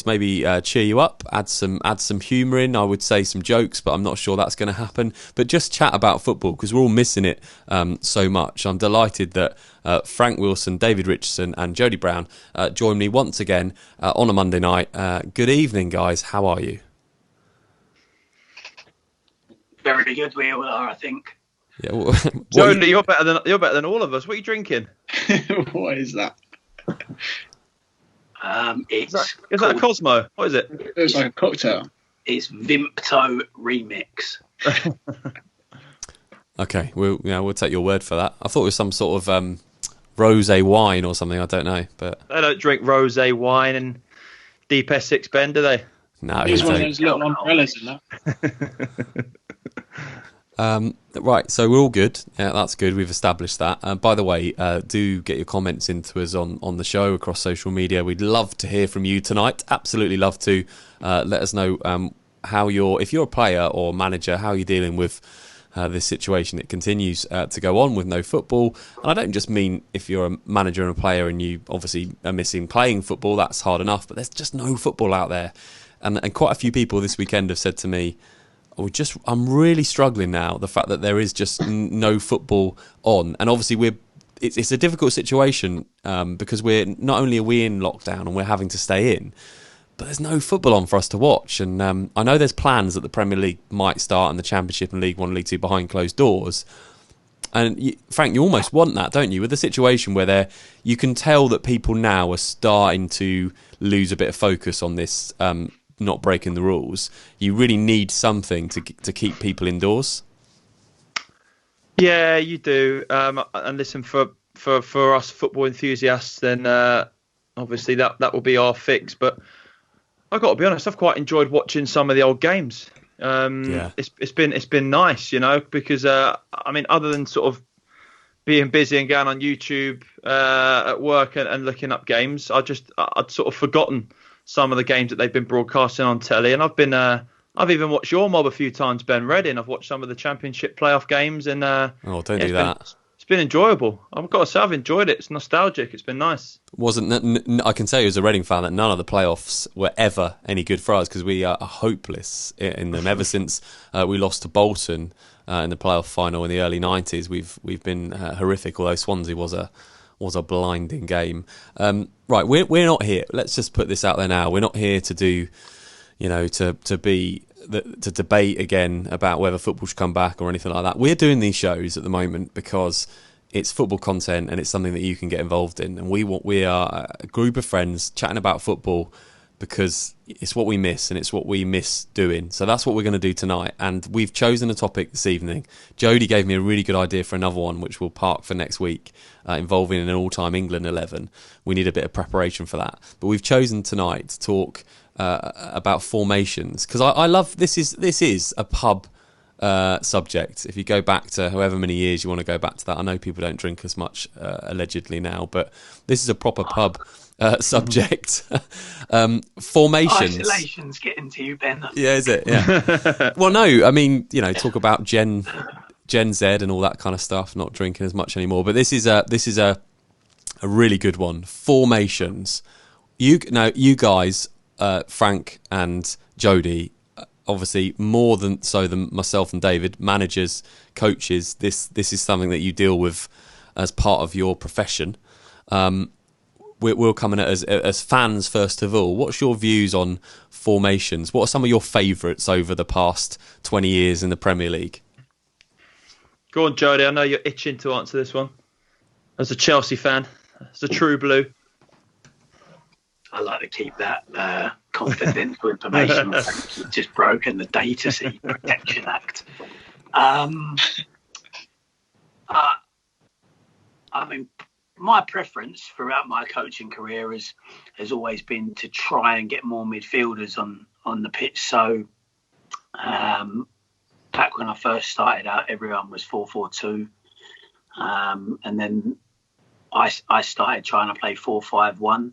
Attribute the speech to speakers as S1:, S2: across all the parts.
S1: maybe cheer you up, add some humour in. I would say some jokes, but I'm not sure that's going to happen. But just chat about football because we're all missing it so much. I'm delighted that Frank Wilson, David Richardson and Jody Brown join me once again on a Monday night. Good evening, guys. How are you?
S2: Very good. We all are, I think.
S1: Yeah, well,
S3: Jody, you're better than all of us. What are you drinking?
S4: What is that?
S2: Is
S3: that a Cosmo? What is it?
S4: It looks like a cocktail.
S2: It's Vimpto Remix.
S1: Okay, we'll take your word for that. I thought it was some sort of rosé wine or something. I don't know, but
S3: they don't drink rosé wine and Deep Essex Ben, do they?
S1: No,
S4: There's one of those little umbrellas in that.
S1: Right, so we're all good. Yeah, that's good. We've established that. By the way, do get your comments into us on the show across social media. We'd love to hear from you tonight. Absolutely love to. Let us know if you're a player or manager, how you're dealing with this situation. It continues to go on with no football. And I don't just mean if you're a manager and a player and you obviously are missing playing football, that's hard enough. But there's just no football out there. And quite a few people this weekend have said to me, I'm really struggling now, the fact that there is just no football on. And obviously it's a difficult situation because not only are we in lockdown and we're having to stay in, but there's no football on for us to watch. And I know there's plans that the Premier League might start and the Championship and League One and League Two behind closed doors. And Frank, you almost want that, don't you? With the situation where you can tell that people now are starting to lose a bit of focus on this not breaking the rules. You really need something to keep people indoors.
S3: Yeah, you do. And listen, for us football enthusiasts, then obviously that will be our fix. But I've got to be honest, I've quite enjoyed watching some of the old games. It's been nice, because other than sort of being busy and going on YouTube at work and looking up games, I'd sort of forgotten some of the games that they've been broadcasting on telly. And I've even watched your mob a few times, Ben Redding. I've watched some of the Championship playoff games. And
S1: don't do that.
S3: It's been enjoyable. I've got to say, I've enjoyed it. It's nostalgic. It's been nice.
S1: I can tell you as a Reading fan that none of the playoffs were ever any good for us because we are hopeless in them. Ever since we lost to Bolton in the playoff final in the early 90s, we've been horrific, although Swansea was a blinding game. Right, we're not here. Let's just put this out there now. We're not here to do, to debate again about whether football should come back or anything like that. We're doing these shows at the moment because it's football content and it's something that you can get involved in. And we are a group of friends chatting about football because it's what we miss and it's what we miss doing. So that's what we're going to do tonight. And we've chosen a topic this evening. Jody gave me a really good idea for another one, which we'll park for next week, involving an all-time England 11. We need a bit of preparation for that. But we've chosen tonight to talk about formations because I love this is a pub subject. If you go back to however many years you want to go back to that, I know people don't drink as much allegedly now, but this is a proper pub subject. Formations.
S2: Isolation's getting to you, Ben.
S1: Yeah, is it? Yeah. Well, no, I mean, talk about Gen Z and all that kind of stuff. Not drinking as much anymore, but this is a really good one. Formations. You guys, Frank and Jody, obviously more than myself and David, managers, coaches. This is something that you deal with as part of your profession. We'll come in as fans first of all. What's your views on formations? What are some of your favourites over the past 20 years in the Premier League?
S3: Go on, Jody. I know you're itching to answer this one. As a Chelsea fan, as a true blue.
S2: I like to keep that confidential information. You've just broken the Data Protection Act. My preference throughout my coaching career has always been to try and get more midfielders on the pitch. So back when I first started out, everyone was 4-4-2. And then I started trying to play 4-5-1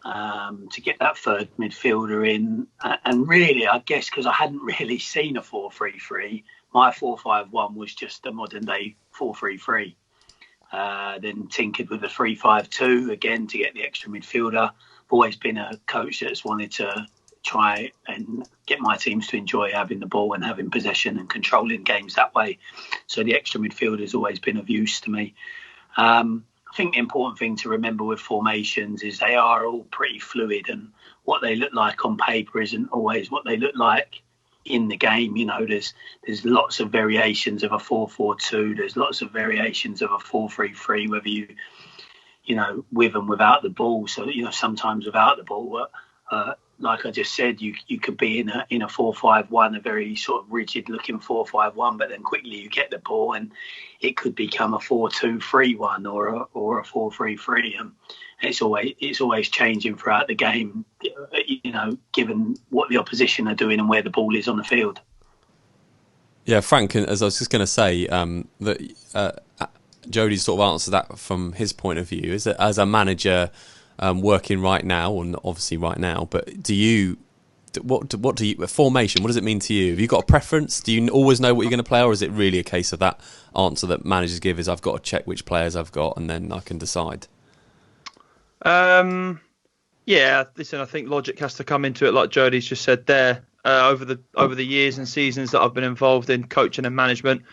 S2: to get that third midfielder in. And really, I guess because I hadn't really seen a 4-3-3, my 4-5-1 was just a modern day 4-3-3. Then tinkered with a 3-5-2 again to get the extra midfielder. always been a coach that's wanted to try and get my teams to enjoy having the ball and having possession and controlling games that way. So the extra midfield has always been of use to me. I think the important thing to remember with formations is they are all pretty fluid, and what they look like on paper isn't always what they look like in the game. You know, there's lots of variations of a 4-4-2. There's lots of variations of a 4-3-3, whether you know, with and without the ball. So, you know, sometimes without the ball, like I just said, you could be in a 4-5-1, a very sort of rigid looking 4-5-1, but then quickly you get the ball and it could become a 4-2-3-1 or a 4-3-3. It's always changing throughout the game, you know, given what the opposition are doing and where the ball is on the field.
S1: Yeah, Frank, as I was just going to say, that Jody sort of answered that from his point of view. Is that as a manager working right now, and obviously right now, but what do you formation? What does it mean to you? Have you got a preference? Do you always know what you're going to play, or is it really a case of that answer that managers give is I've got to check which players I've got and then I can decide?
S3: Yeah, listen, I think logic has to come into it, like Jody's just said there. Over the years and seasons that I've been involved in coaching and management,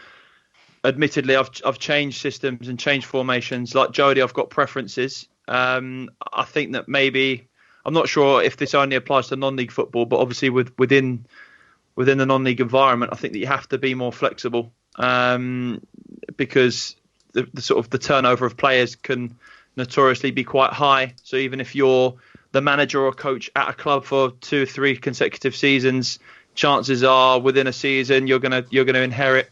S3: admittedly, I've changed systems and changed formations. Like Jody, I've got preferences. I think that maybe, I'm not sure if this only applies to non-league football, but obviously within the non-league environment, I think that you have to be more flexible, because the sort of the turnover of players can notoriously be quite high. So even if you're the manager or coach at a club for 2 or 3 consecutive seasons, chances are within a season you're gonna inherit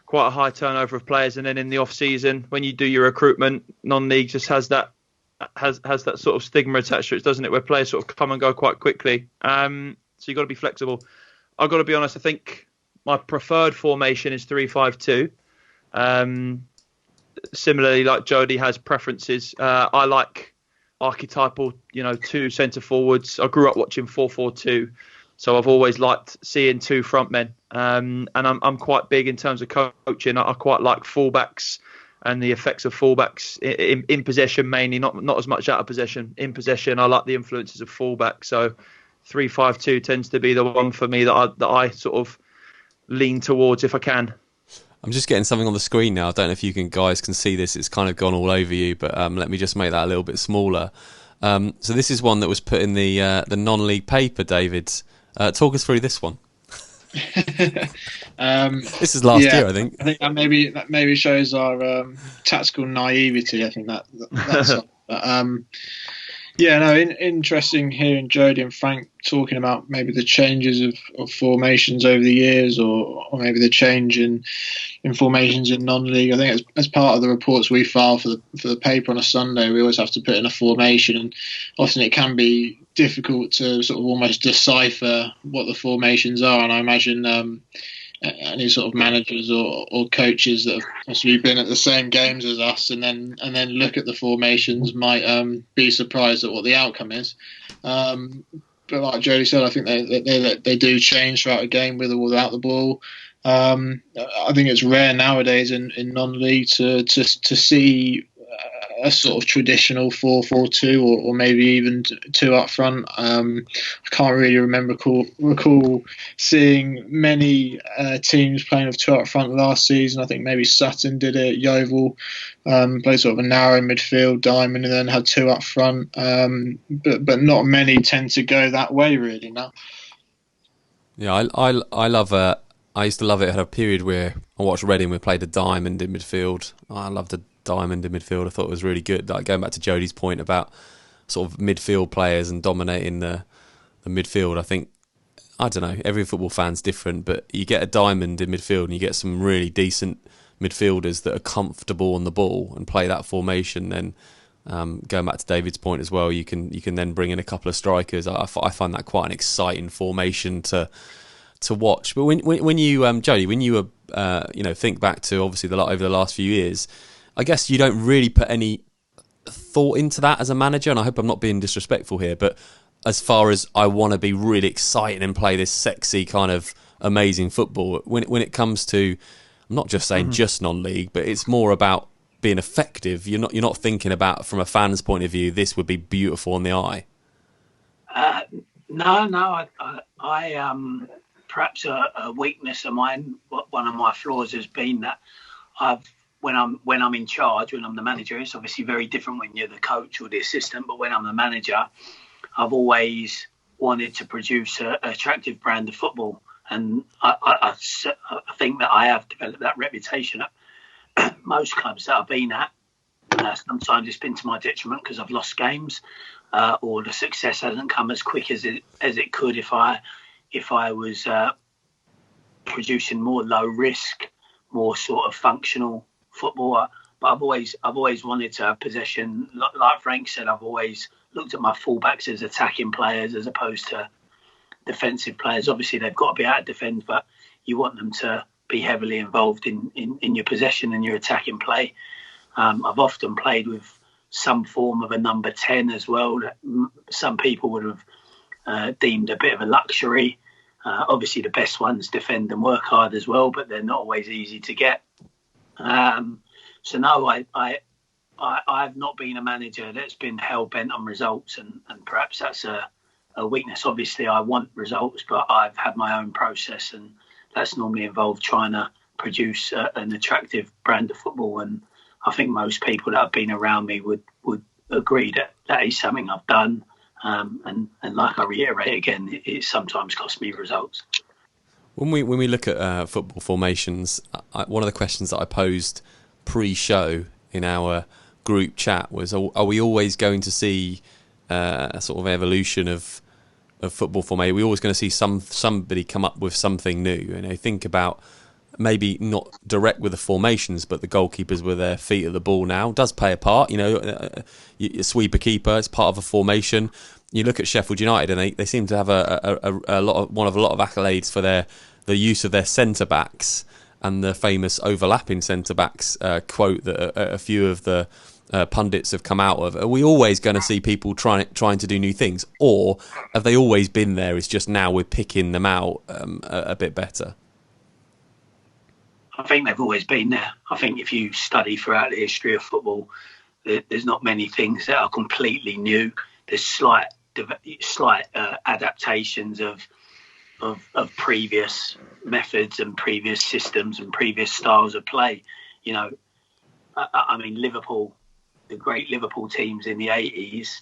S3: quite a high turnover of players, and then in the off season when you do your recruitment, non-league just has that sort of stigma attached to it, doesn't it, where players sort of come and go quite quickly. So you've got to be flexible. I've got to be honest, I think my preferred formation is 3-5-2. Similarly, like Jody has preferences. I like archetypal, 2 centre forwards. I grew up watching 4-4-2, so I've always liked seeing 2 front men. And I'm quite big in terms of coaching. I quite like fullbacks and the effects of fullbacks in possession mainly, not as much out of possession. In possession, I like the influences of fullback. So 3-5-2 tends to be the one for me that I sort of lean towards if I can.
S1: I'm just getting something on the screen now. I don't know if you guys can see this. It's kind of gone all over you, but let me just make that a little bit smaller. So this is one that was put in the non-league paper, David. Talk us through this one. This is last year, I think.
S4: I think that maybe shows our tactical naivety. I think that's interesting hearing Jody and Frank talking about maybe the changes of formations over the years, or maybe the change in formations in non-league. I think as part of the reports we file for the paper on a Sunday, we always have to put in a formation, and often it can be difficult to sort of almost decipher what the formations are. And I imagine any sort of managers or coaches that have possibly been at the same games as us and then look at the formations might be surprised at what the outcome is. But like Jody said, I think they do change throughout a game with or without the ball. I think it's rare nowadays in non-league to see a sort of traditional 4-4-2 or maybe even 2 up front. I can't really recall seeing many teams playing with 2 up front last season. I think maybe Sutton did it. Yeovil played sort of a narrow midfield diamond and then had 2 up front. But not many tend to go that way really now.
S1: Yeah, I love I used to love it. I had a period where I watched Reading. We played a diamond in midfield. I loved the diamond in midfield. I thought it was really good. Like going back to Jody's point about sort of midfield players and dominating the midfield. I think, I don't know, every football fan's different, but you get a diamond in midfield and you get some really decent midfielders that are comfortable on the ball and play that formation. Then going back to David's point as well, you can then bring in a couple of strikers. I find that quite an exciting formation to watch. But when you Jody, when you think back to obviously over the last few years, I guess you don't really put any thought into that as a manager, and I hope I'm not being disrespectful here, but as far as I want to be really exciting and play this sexy kind of amazing football, when it comes to, I'm not just saying just non-league, but it's more about being effective. You're not thinking about, from a fan's point of view, this would be beautiful on the eye.
S2: No. I perhaps a weakness of mine. One of my flaws has been that when I'm in charge, when I'm the manager, it's obviously very different when you're the coach or the assistant. But when I'm the manager, I've always wanted to produce an attractive brand of football, and I think that I have developed that reputation at most clubs that I've been at. Sometimes it's been to my detriment because I've lost games, or the success hasn't come as quick as it could if I was producing more low risk, more sort of functional football. But I've always wanted to have possession. Like Frank said, I've always looked at my fullbacks as attacking players as opposed to defensive players. Obviously, they've got to be able to defend, but you want them to be heavily involved in your possession and your attacking play. I've often played with some form of a number 10 as well, that some people would have deemed a bit of a luxury. Obviously, the best ones defend and work hard as well, but they're not always easy to get. So no, I've not been a manager that's been hell-bent on results, and perhaps that's a weakness. Obviously, I want results, but I've had my own process, and that's normally involved trying to produce an attractive brand of football. And I think most people that have been around me would agree that is something I've done. And like I reiterate again, it sometimes costs me results.
S1: When we look at football formations, one of the questions that I posed pre-show in our group chat was: are we always going to see a sort of evolution of football formation? Are we always going to see somebody come up with something new? You know, think about maybe not direct with the formations, but the goalkeepers with their feet at the ball now does play a part. You know, a sweeper keeper is part of a formation. You look at Sheffield United, and they seem to have a lot of accolades for the use of their centre backs and the famous overlapping centre backs quote that a few of the pundits have come out of. Are we always going to see people trying to do new things, or have they always been there? It's just now we're picking them out a bit better.
S2: I think they've always been there. I think if you study throughout the history of football, there's not many things that are completely new. There's slight adaptations of previous methods and previous systems and previous styles of play. You know, I mean, Liverpool, the great Liverpool teams in the 80s,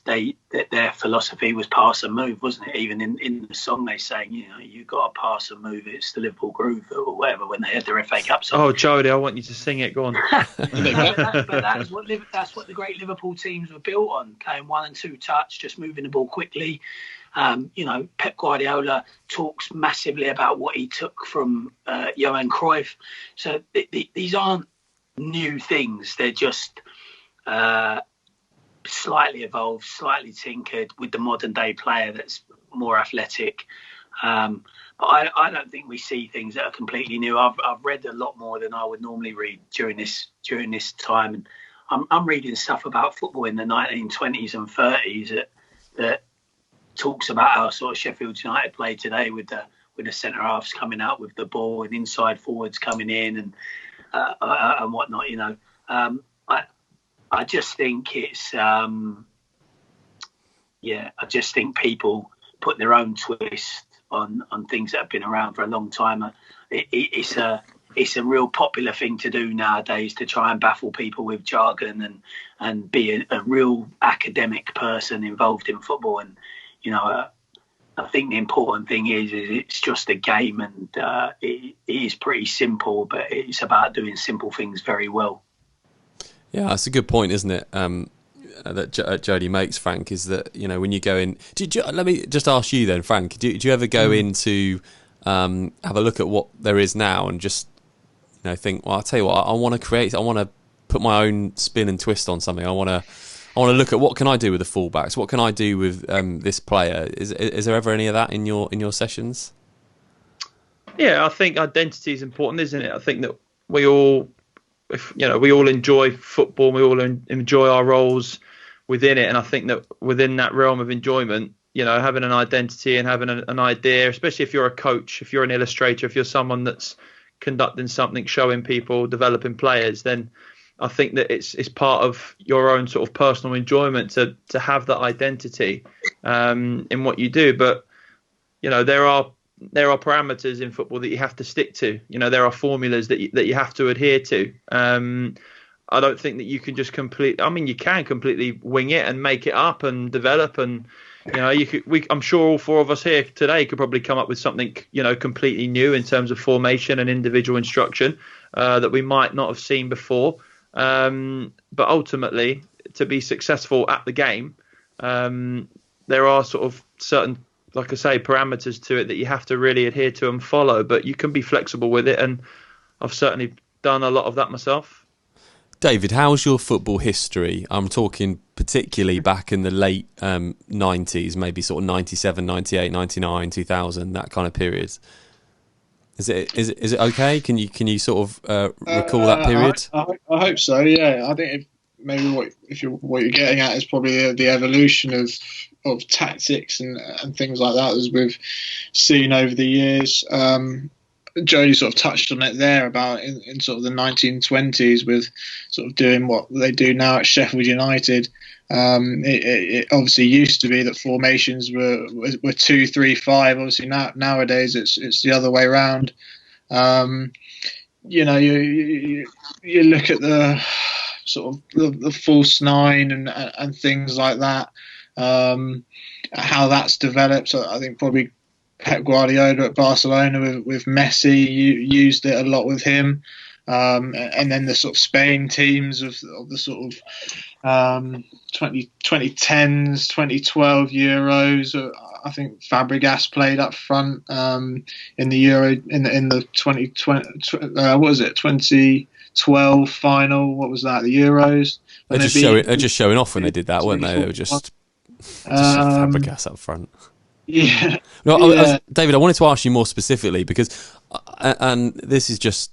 S2: their philosophy was pass and move, wasn't it? Even in the song they sang, you know, you got to pass and move. It's the Liverpool groove or whatever when they had their FA Cup song.
S3: Oh, Jody, I want you to sing it. Go on.
S2: but that's what the great Liverpool teams were built on: playing 1 and 2 touch, just moving the ball quickly. You know, Pep Guardiola talks massively about what he took from Johan Cruyff. So these aren't new things. They're just slightly evolved, slightly tinkered with the modern day player that's more athletic. But I don't think we see things that are completely new. I've read a lot more than I would normally read during this time, and I'm reading stuff about football in the 1920s and 30s that talks about how sort of Sheffield United play today with the centre halves coming out with the ball and inside forwards coming in and whatnot. You know, I just think it's I just think people put their own twist on things that have been around for a long time. It's a real popular thing to do nowadays, to try and baffle people with jargon and be a real academic person involved in football. And you know, I think the important thing is it's just a game, and it is pretty simple, but it's about doing simple things very well.
S1: Yeah, that's a good point, isn't it? That Jody makes, Frank, is that, you know, when you go in, let me just ask you then, Frank, do you ever go in to have a look at what there is now and just, you know, think, well, I'll tell you what, I want to put my own spin and twist on something. I want to look at what can I do with the fullbacks, what can I do with this player. Is there ever any of that in your sessions?
S3: Yeah, I think identity is important, isn't it? I think that we all enjoy football, we all enjoy our roles within it, and I think that within that realm of enjoyment, you know, having an identity and having an idea, especially if you're a coach, if you're an illustrator, if you're someone that's conducting something, showing people, developing players, then I think that it's part of your own sort of personal enjoyment to have that identity in what you do. But there are parameters in football that you have to stick to. There are formulas that you have to adhere to. I don't think that you can just you can completely wing it and make it up and develop, and I'm sure all four of us here today could probably come up with something completely new in terms of formation and individual instruction that we might not have seen before. But ultimately, to be successful at the game, there are sort of certain, like I say, parameters to it that you have to really adhere to and follow. But you can be flexible with it, and I've certainly done a lot of that myself.
S1: David, how's your football history? I'm talking particularly back in the late 90s, maybe sort of 97, 98, 99, 2000, that kind of period. Is it okay? Can you sort of recall that period?
S4: I hope so. Yeah, I think what you're getting at is probably the evolution of tactics and things like that as we've seen over the years. Jody sort of touched on it there about in sort of the 1920s with sort of doing what they do now at Sheffield United. It obviously used to be that formations were 2-3-5. Obviously nowadays it's the other way around. You look at the sort of the false nine and things like that. How that's developed. So I think probably Pep Guardiola at Barcelona with Messi used it a lot with him, and then the sort of Spain teams of the sort of 2010s, 2012 Euros. I think Fabregas played up front in the Euro in the 2020. What was it? 2012 final. What was that? The Euros.
S1: They're just showing off when they did that, weren't they? They were just Fabregas up front.
S4: Yeah.
S1: No, David, I wanted to ask you more specifically because, and this is just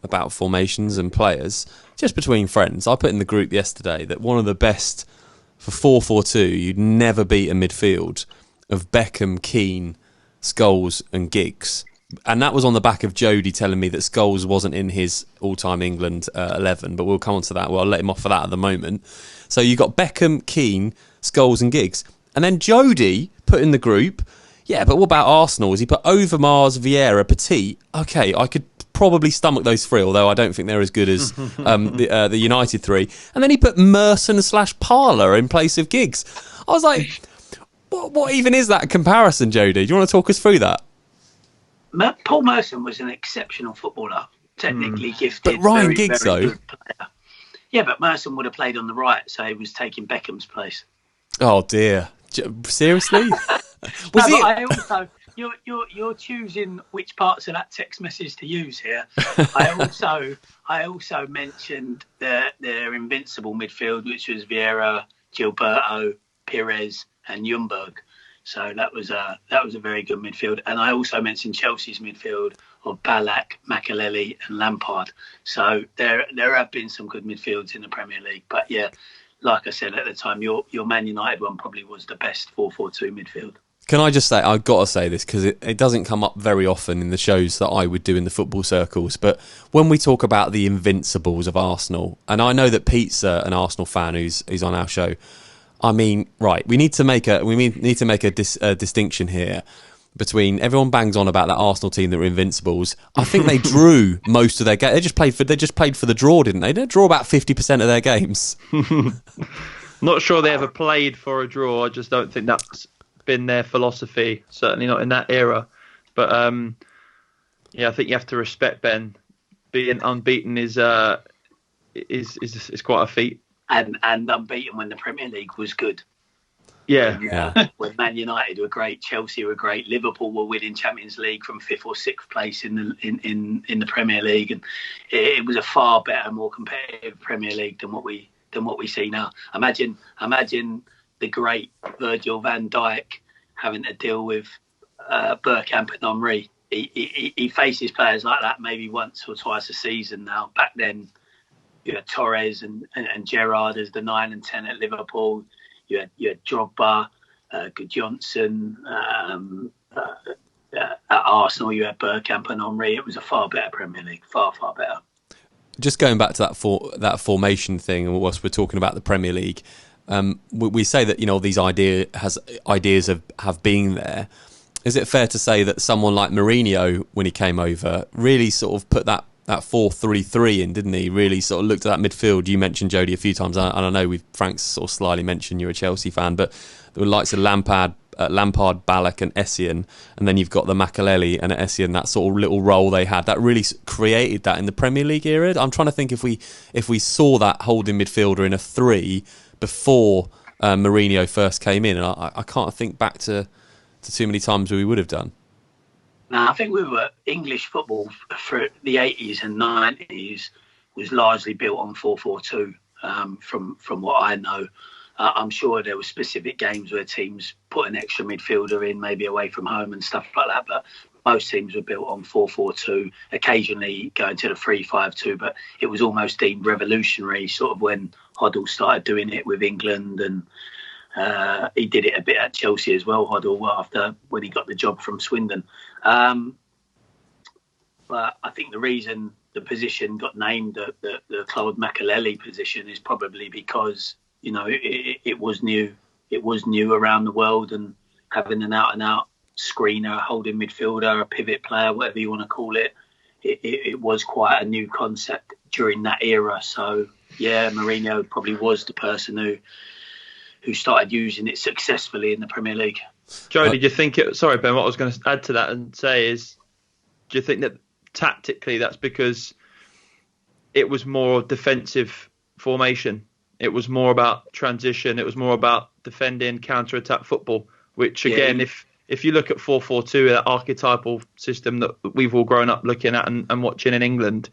S1: about formations and players, just between friends. I put in the group yesterday that one of the best for 4-4-2, you'd never beat a midfield of Beckham, Keane, Scholes, and Giggs, and that was on the back of Jody telling me that Scholes wasn't in his all-time England 11, but we'll come on to that. Well, I'll let him off for that at the moment. So you got Beckham, Keane, Scholes, and Giggs. And then Jody put in the group, yeah, but what about Arsenal? He put Overmars, Vieira, Petit. Okay, I could probably stomach those three, although I don't think they're as good as the United three. And then he put Merson / Parlour in place of Giggs. I was like, what even is that comparison, Jody? Do you want to talk us through that?
S2: Paul Merson was an exceptional footballer, technically gifted.
S1: But Ryan Giggs, though.
S2: Yeah, but Merson would have played on the right, so he was taking Beckham's place.
S1: Oh dear! Seriously?
S2: I also, you're choosing which parts of that text message to use here. I also mentioned their invincible midfield, which was Vieira, Gilberto, Pires, and Ljungberg. So that was a very good midfield. And I also mentioned Chelsea's midfield of Ballack, Makelele, and Lampard. So there have been some good midfields in the Premier League. But yeah, like I said at the time, your Man United one probably was the best 4-4-2 midfield.
S1: Can I just say, I've got to say this because it doesn't come up very often in the shows that I would do in the football circles, but when we talk about the invincibles of Arsenal, and I know that Pete's an Arsenal fan who's on our show, I mean, right, we need to make a distinction here between everyone bangs on about that Arsenal team that were invincibles. I think they drew most of their games. They just played for the draw, didn't they? They draw about 50% of their games.
S3: Not sure they ever played for a draw. I just don't think that's been their philosophy. Certainly not in that era. But yeah, I think you have to respect Ben. Being unbeaten is quite a feat.
S2: And unbeaten when the Premier League was good.
S3: Yeah.
S2: When Man United were great, Chelsea were great, Liverpool were winning Champions League from 5th or 6th place in the Premier League, and it was a far better, more competitive Premier League than what we see now. Imagine the great Virgil van Dijk having to deal with Bergkamp and Henry. He faces players like that maybe once or twice a season now. Back then, you had Torres and Gerrard as the 9 and 10 at Liverpool. You had Drogba, Johnson. At Arsenal, you had Bergkamp and Henry. It was a far better Premier League, far better.
S1: Just going back to that formation thing, and whilst we're talking about the Premier League, we say that these ideas have been there. Is it fair to say that someone like Mourinho, when he came over, really sort of put that 4-3-3 in, didn't he? Really sort of looked at that midfield. You mentioned Jody a few times, and I know Frank's sort of slyly mentioned you're a Chelsea fan, but there were likes of Lampard, Ballack and Essien, and then you've got the Makelele and Essien, that sort of little role they had that really created that in the Premier League era. I'm trying to think if we saw that holding midfielder in a 3 before Mourinho first came in, and I can't think back to too many times where we would have done.
S2: No, I think English football for the 80s and 90s was largely built on 4-4-2. From what I know, I'm sure there were specific games where teams put an extra midfielder in, maybe away from home and stuff like that. But most teams were built on 4-4-2, occasionally going to the 3-5-2. But it was almost deemed revolutionary, sort of when Hoddle started doing it with England, and he did it a bit at Chelsea as well, Hoddle, when he got the job from Swindon. But I think the reason the position got named the Claude Makelele position is probably because it was new. It was new around the world, and having an out-and-out screener, a holding midfielder, a pivot player, whatever you want to call it, it was quite a new concept during that era. So yeah, Mourinho probably was the person who started using it successfully in the Premier League.
S3: Joe, did you think it? Sorry, Ben. What I was going to add to that and say is, do you think that tactically that's because it was more defensive formation? It was more about transition. It was more about defending, counter-attack football. Which again, if you look at 4-4-2, that archetypal system that we've all grown up looking at and watching in England,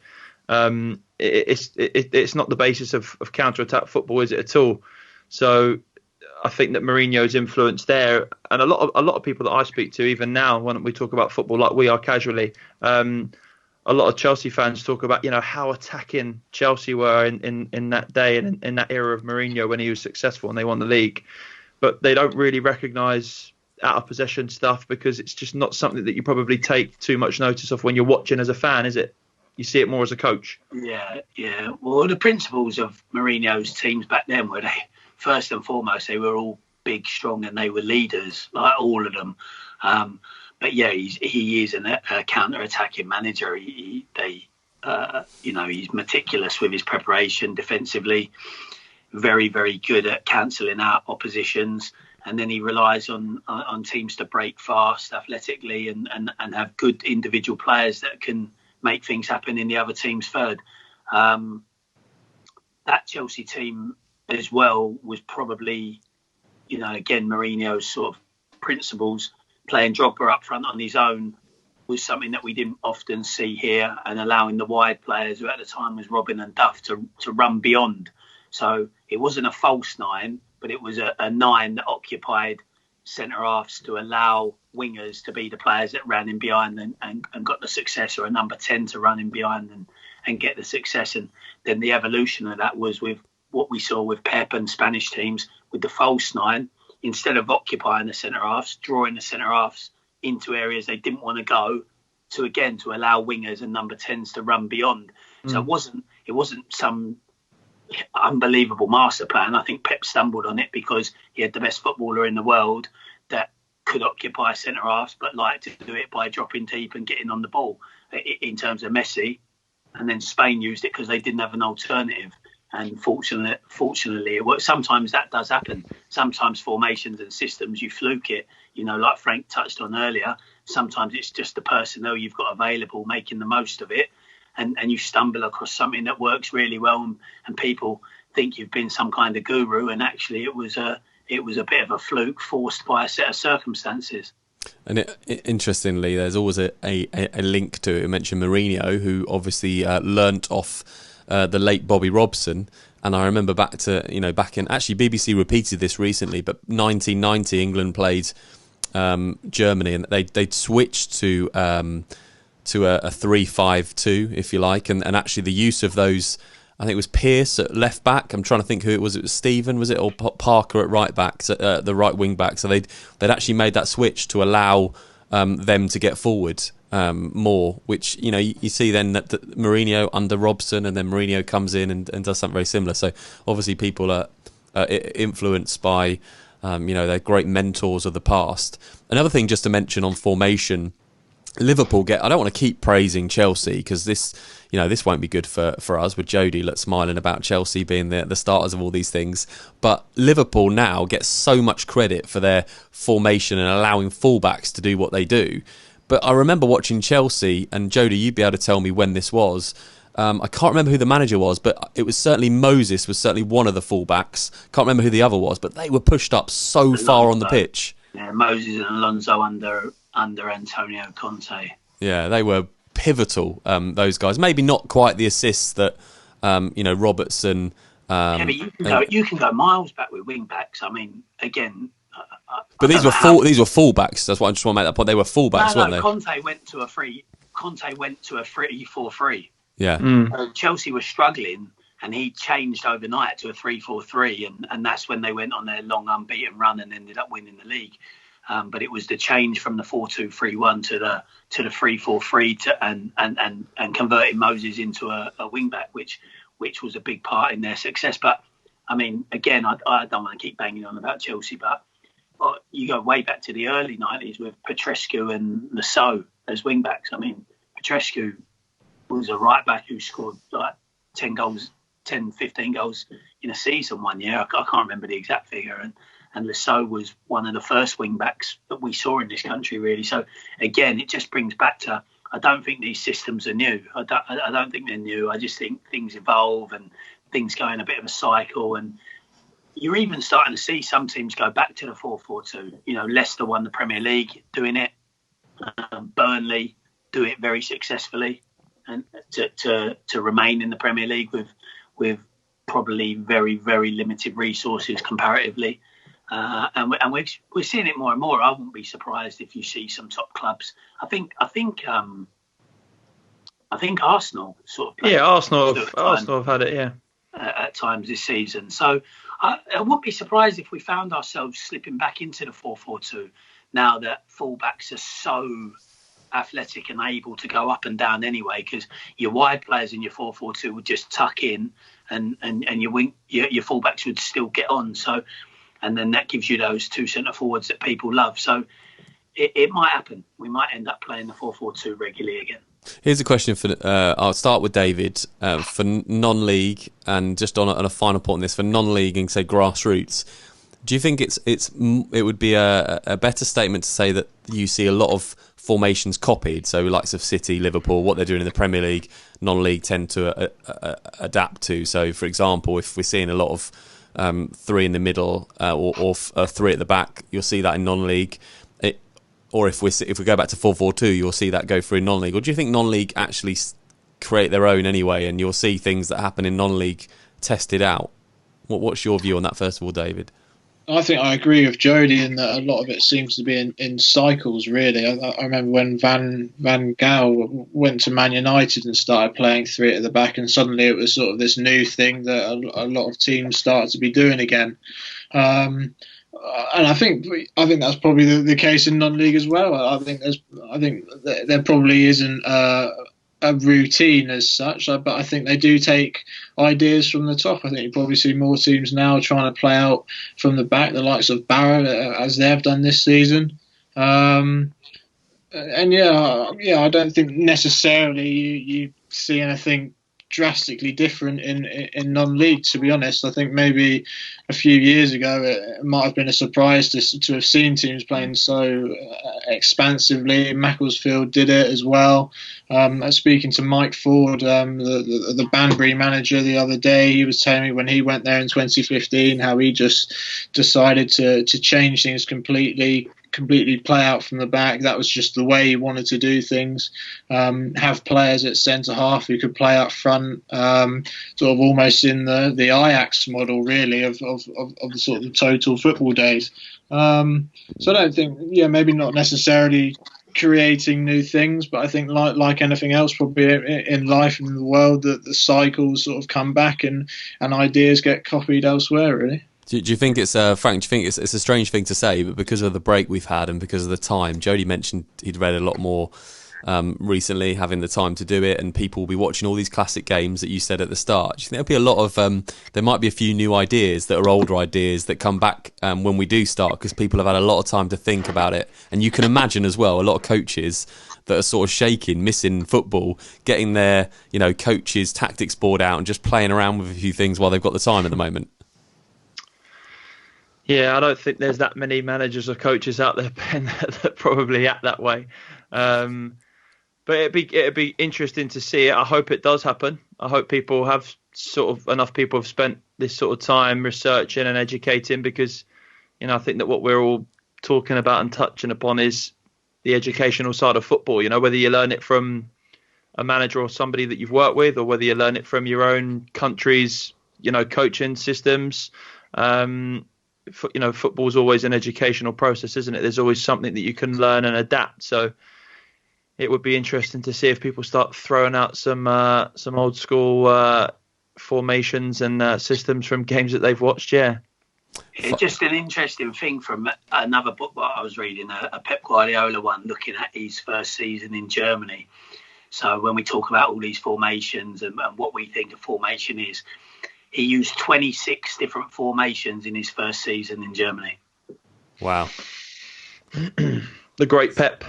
S3: it's not the basis of counter-attack football, is it at all? So I think that Mourinho's influence there, and a lot of people that I speak to, even now when we talk about football like we are casually, a lot of Chelsea fans talk about how attacking Chelsea were in that day and in that era of Mourinho when he was successful and they won the league, but they don't really recognise out of possession stuff because it's just not something that you probably take too much notice of when you're watching as a fan, is it? You see it more as a coach.
S2: Yeah. Well, the principles of Mourinho's teams back then were first and foremost, they were all big, strong, and they were leaders, like all of them. But yeah, he is a counter-attacking manager. He's meticulous with his preparation defensively, very, very good at cancelling out oppositions, and then he relies on teams to break fast, athletically, and have good individual players that can make things happen in the other team's third. That Chelsea team as well was probably, again, Mourinho's sort of principles. Playing Drogba up front on his own was something that we didn't often see here, and allowing the wide players, who at the time was Robin and Duff, to run beyond. So it wasn't a false 9, but it was a 9 that occupied centre-halves to allow wingers to be the players that ran in behind and got the success, or a number 10 to run in behind and get the success. And then the evolution of that was with what we saw with Pep and Spanish teams with the false 9. Instead of occupying the centre-halves, drawing the centre-halves into areas they didn't want to go, to allow wingers and number 10s to run beyond. So it wasn't some unbelievable master plan. I think Pep stumbled on it because he had the best footballer in the world that could occupy centre-halves, but liked to do it by dropping deep and getting on the ball, in terms of Messi. And then Spain used it because they didn't have an alternative. And fortunately, it works. Sometimes that does happen. Sometimes formations and systems, you fluke it. Like Frank touched on earlier, sometimes it's just the personnel you've got available making the most of it. And you stumble across something that works really well, and people think you've been some kind of guru. And actually, it was a bit of a fluke forced by a set of circumstances.
S1: And interestingly, there's always a link to it. You mentioned Mourinho, who obviously learnt off the late Bobby Robson, and I remember back in actually BBC repeated this recently, but 1990 England played Germany, and they'd switched to a 3-5-2, if you like, and actually the use of those, I think it was Pearce at left back. I'm trying to think who it was. It was Stephen, was it, or Parker at right back, the right wing back. So they'd actually made that switch to allow them to get forward more, which you see then that Mourinho under Robson, and then Mourinho comes in and does something very similar. So obviously people are influenced by their great mentors of the past. Another thing just to mention on formation, Liverpool I don't want to keep praising Chelsea because this won't be good for us with Jody smiling about Chelsea being the starters of all these things. But Liverpool now gets so much credit for their formation and allowing fullbacks to do what they do. But I remember watching Chelsea, and Jody, you'd be able to tell me when this was. I can't remember who the manager was, but it was certainly Moses was certainly one of the fullbacks. Can't remember who the other was, but they were pushed up so far on the pitch.
S2: Yeah, Moses and Alonso under Antonio Conte.
S1: Yeah, they were pivotal, those guys. Maybe not quite the assists that Robertson.
S2: But you can go miles back with wing backs. I mean, again.
S1: But these were fullbacks. That's why I just want to make that point. They were fullbacks, weren't they?
S2: Conte went to a 3-4-3.
S1: Yeah.
S2: Chelsea was struggling, and he changed overnight to a 3-4-3, and that's when they went on their long unbeaten run and ended up winning the league. But it was the change from the 4-2-3-1 to the 3-4-3 and converting Moses into a wing back, which was a big part in their success. But I mean, again, I don't want to keep banging on about Chelsea, but you go way back to the early 90s with Petrescu and Lasso as wing backs. I mean, Petrescu was a right back who scored like 10 goals, 10, 15 goals in a season one year. I can't remember the exact figure. And Lasso was one of the first wing backs that we saw in this country, really. So again, it just brings back to, I don't think these systems are new. I don't think they're new. I just think things evolve and things go in a bit of a cycle. And you're even starting to see some teams go back to the 4-4-2. Leicester won the Premier League doing it. Burnley do it very successfully, and to remain in the Premier League with probably very, very limited resources comparatively. And we're seeing it more and more. I wouldn't be surprised if you see some top clubs. I think Arsenal sort of.
S3: Yeah, Arsenal have had it. Yeah,
S2: at times this season. So I wouldn't be surprised if we found ourselves slipping back into the 4-4-2 now that fullbacks are so athletic and able to go up and down anyway, because your wide players in your 4-4-2 would just tuck in and your fullbacks would still get on. So, and then that gives you those two centre forwards that people love. So it might happen. We might end up playing the 4-4-2 regularly again.
S1: Here's a question for. I'll start with David for non-league, and just on a final point on this for non-league and say grassroots. Do you think it would be a better statement to say that you see a lot of formations copied? So likes of City, Liverpool, what they're doing in the Premier League, non-league tend to adapt to. So for example, if we're seeing a lot of three in the middle or three at the back, you'll see that in non-league. Or if we go back to 4-4-2, you'll see that go through non-league. Or do you think non-league actually create their own anyway, and you'll see things that happen in non-league tested out? What's your view on that, first of all, David?
S4: I think I agree with Jody in that a lot of it seems to be in cycles, really. I remember when Van Gaal went to Man United and started playing three at the back, and suddenly it was sort of this new thing that a lot of teams started to be doing again. And I think that's probably the case in non-league as well. I think there probably isn't a routine as such, but I think they do take ideas from the top. I think you probably see more teams now trying to play out from the back, the likes of Barrow, as they've done this season. And I don't think necessarily you see anything drastically different in non-league, to be honest. I think maybe a few years ago it might have been a surprise to have seen teams playing so expansively. Macclesfield did it as well. Speaking to Mike Ford, the Banbury manager, the other day, he was telling me when he went there in 2015 how he just decided to change things completely play out from the back. That was just the way he wanted to do things. Have players at centre half who could play up front, sort of almost in the Ajax model, really, of the sort of total football days. So I don't think, maybe not necessarily creating new things, but I think like anything else probably in life and in the world, that the cycles sort of come back and ideas get copied elsewhere, really.
S1: Do you think it's Frank? Do you think it's a strange thing to say, but because of the break we've had and because of the time, Jody mentioned he'd read a lot more recently, having the time to do it, and people will be watching all these classic games that you said at the start. Do you think there'll be a lot of there might be a few new ideas that are older ideas that come back when we do start, because people have had a lot of time to think about it? And you can imagine as well a lot of coaches that are sort of shaking, missing football, getting their coaches' tactics board out and just playing around with a few things while they've got the time at the moment.
S3: Yeah, I don't think there's that many managers or coaches out there, Ben, that probably act that way. But it'd be interesting to see it. I hope it does happen. I hope people have enough people have spent this sort of time researching and educating, because I think that what we're all talking about and touching upon is the educational side of football. Whether you learn it from a manager or somebody that you've worked with, or whether you learn it from your own country's coaching systems. Football's always an educational process, isn't it? There's always something that you can learn and adapt. So it would be interesting to see if people start throwing out some old school formations and systems from games that they've watched. Yeah.
S2: It's just an interesting thing from another book that I was reading, a Pep Guardiola one, looking at his first season in Germany. So when we talk about all these formations and what we think a formation is, he used 26 different formations in his first season in Germany.
S1: Wow.
S3: The great Pep.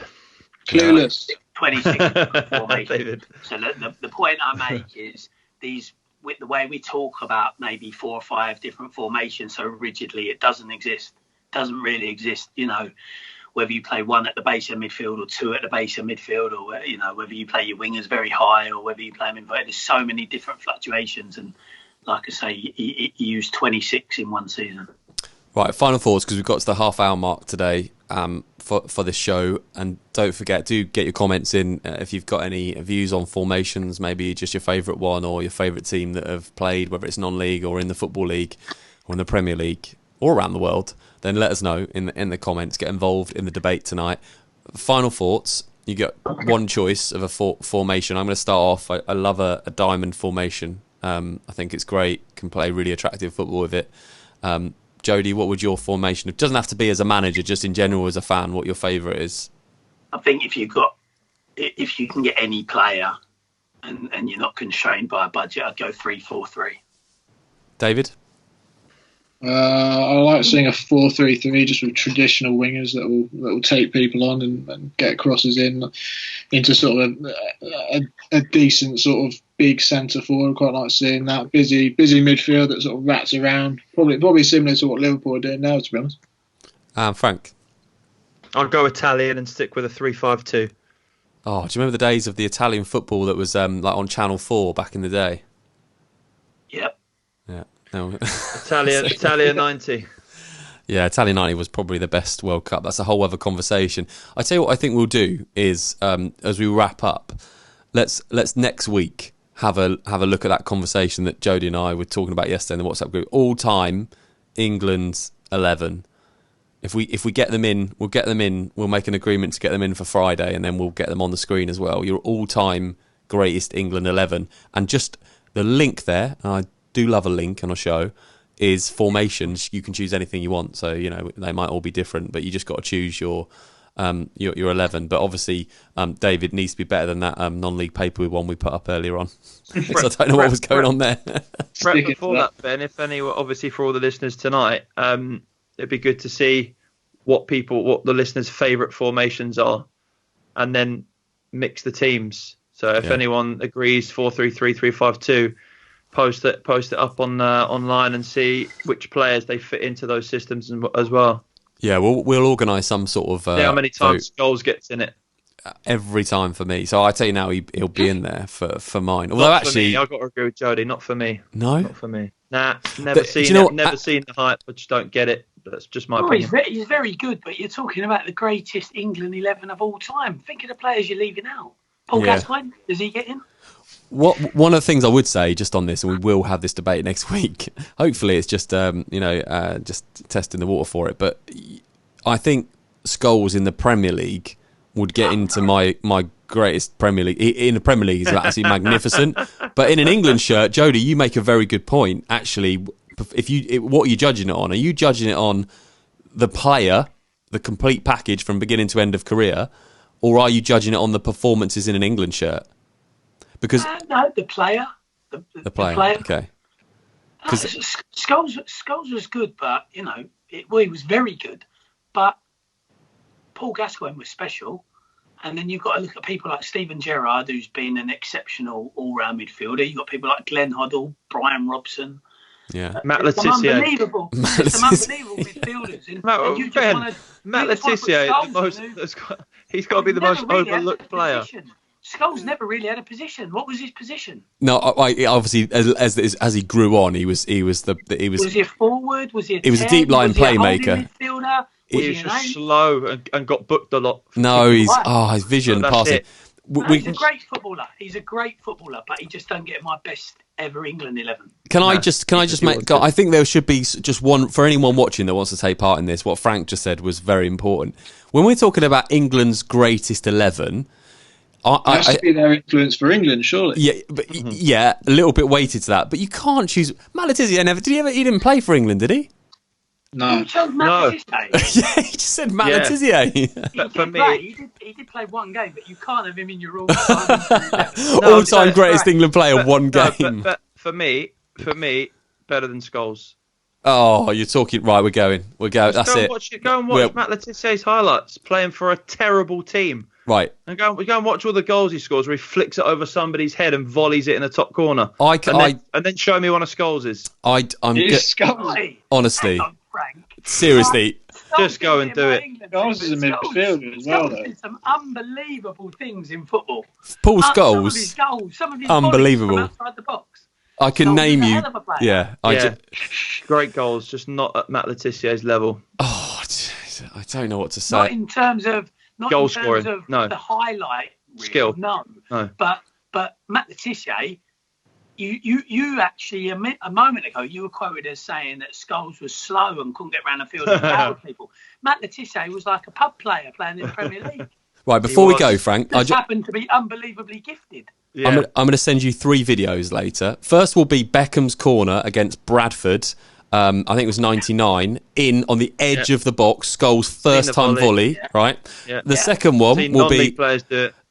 S4: Clueless.
S2: 26 different formations. So the point I make is these, with the way we talk about maybe 4 or 5 different formations so rigidly, it doesn't really exist. Whether you play 1 at the base of midfield or 2 at the base of midfield, or whether you play your wingers very high or whether you play them inverted, there's so many different fluctuations. And like I say, he used 26 in one season.
S1: Right, final thoughts, because we've got to the half-hour mark today for this show. And don't forget, do get your comments in if you've got any views on formations, maybe just your favourite one or your favourite team that have played, whether it's non-league or in the Football League or in the Premier League or around the world. Then let us know in the comments. Get involved in the debate tonight. Final thoughts. You get one choice of a formation. I'm going to start off. I love a diamond formation. I think it's great. Can play really attractive football with it. Jody, what would your formation? It doesn't have to be as a manager, just in general as a fan. What your favourite is? I
S2: think if you can get any player and you're not constrained by a budget, I'd go 3-4-3.
S1: David?
S4: I like seeing a 4-3-3, just with traditional wingers that will take people on and get crosses into sort of a decent sort of big centre forward. Quite like seeing that busy midfield that sort of rats around. Probably similar to what Liverpool are doing now, to be honest.
S1: Frank?
S3: I'll go Italian and stick with a 3-5-2.
S1: Oh, do you remember the days of the Italian football that was like on Channel 4 back in the day?
S2: Yep.
S1: Yeah. No.
S3: Italia 90.
S1: Yeah, Italia 90 was probably the best World Cup. That's a whole other conversation. I tell you what I think we'll do is, as we wrap up, let's next week have a look at that conversation that Jody and I were talking about yesterday in the WhatsApp group. All time England 11. If we get them in, we'll get them in. We'll make an agreement to get them in for Friday, and then we'll get them on the screen as well. Your all time greatest England 11, and just the link there. I do love a link on a show, is formations. You can choose anything you want, so they might all be different, but you just got to choose your 11. But obviously David needs to be better than that non-league paper one we put up earlier on. So I don't know what was going on there.
S3: Before that, Ben, if any, obviously for all the listeners tonight, it'd be good to see what the listeners' favourite formations are, and then mix the teams. So if anyone agrees 4-3-3, 3-5-2, post it up on online and see which players they fit into those systems as well.
S1: Yeah, we'll organise some sort of
S3: see how many times Scholes gets in it.
S1: Every time for me. So I tell you now, he'll be in there for mine. Although actually,
S3: I've got to agree with Jody. Not for me.
S1: No,
S3: not for me. Nah, never seen it. Never seen the hype. I just don't get it. That's just my opinion.
S2: He's very good, but you're talking about the greatest England 11 of all time. Think of the players you're leaving out. Paul Gascoigne, does he get in?
S1: One of the things I would say just on this, and we will have this debate next week. Hopefully, it's just just testing the water for it. But I think Scholes in the Premier League would get into my greatest Premier League. In the Premier League, is absolutely magnificent. But in an England shirt, Jody, you make a very good point. Actually, what are you judging it on? Are you judging it on the player, the complete package from beginning to end of career, or are you judging it on the performances in an England shirt? Because
S2: no, the player.
S1: the player. Okay.
S2: Scholes was good, but he was very good. But Paul Gascoigne was special, and then you've got to look at people like Steven Gerrard, who's been an exceptional all-round midfielder. You've got people like Glenn Hoddle, Brian Robson.
S1: Yeah,
S3: Matt Le Tissier.
S2: Unbelievable. Some unbelievable midfilders.
S3: Matt Le Tissier, he's got to be the most overlooked player.
S2: Scholes never really had a position. What was his position?
S1: No, obviously as he grew on, he was. Was
S2: he a forward? Was he a 10?
S1: He was a deep line playmaker.
S2: He
S3: was just slow and got booked a lot.
S1: No, his vision passing.
S2: He's a great footballer. He's a great footballer, but he just don't get my best ever England 11.
S1: Can I just make? I think there should be just one for anyone watching that wants to take part in this. What Frank just said was very important. When we're talking about England's greatest 11.
S4: Has to be their influence for England, surely.
S1: Yeah, but a little bit weighted to that. But you can't choose. Matt Le Tissier he didn't play for England, did he?
S4: No.
S2: You chose Matt Le Tissier.
S1: Yeah, he just said Matt Le Tissier.
S2: He did play one game, but you can't have him in your all-time
S1: all-time greatest England player, one game.
S3: But for me, better than Scholes.
S1: Oh, you're talking right. We're going. That's it.
S3: Go and watch Matt Le Tissier's highlights playing for a terrible team.
S1: Right.
S3: And go and watch all the goals he scores where he flicks it over somebody's head and volleys it in the top corner. And then show me one of Scholes's.
S1: Honestly. Seriously.
S3: Just go and do it.
S4: Scholes is a midfielder as well, though.
S2: Some unbelievable things in football.
S1: Paul Scholes.
S2: Some of his
S1: unbelievable.
S2: From outside the box.
S1: I can name you. Yeah.
S3: Great goals, just not at Matt Le Tissier's level.
S1: Oh, I don't know what to say.
S2: Not in terms of
S3: goal scoring.
S2: The highlight reel,
S3: skill.
S2: No. But Matt Le Tissier, you actually a moment ago you were quoted as saying that Scholes was slow and couldn't get around the field and power people. Matt Le Tissier was like a pub player playing in the Premier League.
S1: Right, before we go, Frank,
S2: I just happened to be unbelievably gifted.
S1: Yeah. I'm going to send you 3 videos later. First will be Beckham's corner against Bradford. I think it was 99 on the edge of the box. Scholes' first time volley, right? Yeah. The second one will be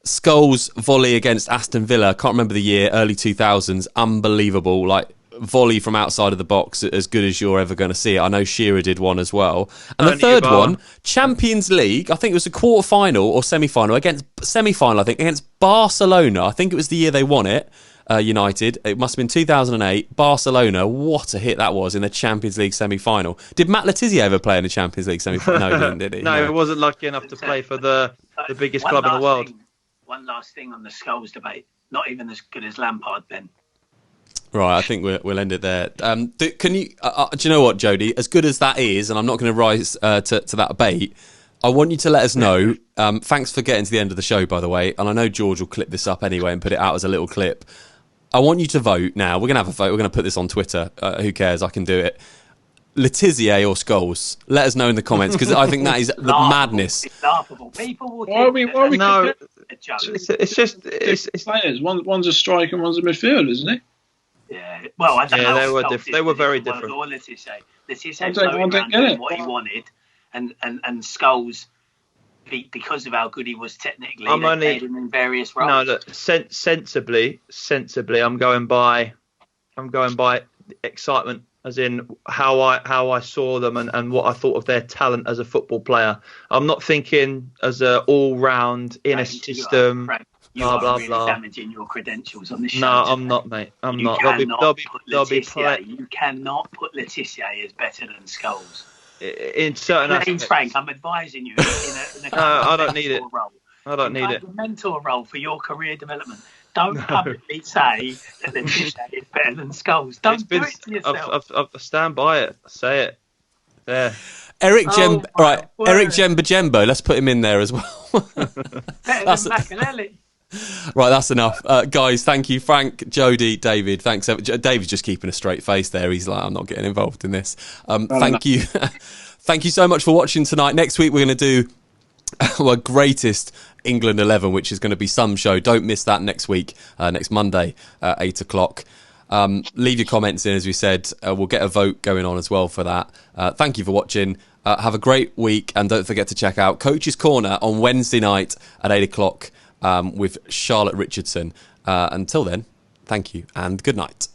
S1: Scholes' volley against Aston Villa. I can't remember the year, early 2000s. Unbelievable, like volley from outside of the box, as good as you're ever going to see it. I know Shearer did one as well. And the third one, Champions League. I think it was a quarter-final or semi-final against Barcelona. I think it was the year they won it. United. It must have been 2008. Barcelona. What a hit that was in the Champions League semi-final. Did Matt Le Tissier ever play in the Champions League semi-final? No, he didn't, did he?
S3: No, he wasn't lucky enough to play for the biggest club in the world.
S2: One last thing on the Scholes debate. Not even as good as Lampard, Ben.
S1: Right, I think we'll end it there. Can you? Do you know what, Jody? As good as that is, and I'm not going to rise to that debate. I want you to let us know. Thanks for getting to the end of the show, by the way. And I know George will clip this up anyway and put it out as a little clip. I want you to vote now. We're going to have a vote. We're going to put this on Twitter. Who cares? I can do it. Le Tissier or Scholes? Let us know in the comments, because I think that is the madness.
S2: It's laughable. People will
S3: no, it's just
S4: players. One's a striker and one's a midfielder, isn't he?
S2: Yeah. Well, I don't know.
S3: They were very different.
S2: Le Tissier was what he wanted, and Scholes, because of how good he was technically, played him in various roles.
S3: No, look, sensibly, I'm going by excitement, as in how I saw them and what I thought of their talent as a football player. I'm not thinking as an all-round in a system.
S2: You are really damaging your credentials on this show.
S3: No, I'm not, mate. I'm not.
S2: You cannot put Le Tissier as better than Scholes.
S3: In certain aspects.
S2: Frank, I'm advising you in a
S3: I don't need it.
S2: Role.
S3: I don't need it.
S2: A mentor role for your career development. Don't publicly say that Le Tissier is better than Scholes. Don't do it to yourself.
S3: I stand by it. I say it. There.
S1: Eric Jemba Jembo. Let's put him in there as well.
S2: Better than Makelele.
S1: Right, that's enough. Guys, thank you. Frank, Jody, David, thanks. David's just keeping a straight face there. He's like, I'm not getting involved in this. Thank you. Thank you so much for watching tonight. Next week, we're going to do our greatest England 11, which is going to be some show. Don't miss that next week, next Monday, 8 o'clock. Leave your comments in, as we said. We'll get a vote going on as well for that. Thank you for watching. Have a great week, and don't forget to check out Coach's Corner on Wednesday night at 8 o'clock with Charlotte Richardson. Until then, thank you and good night.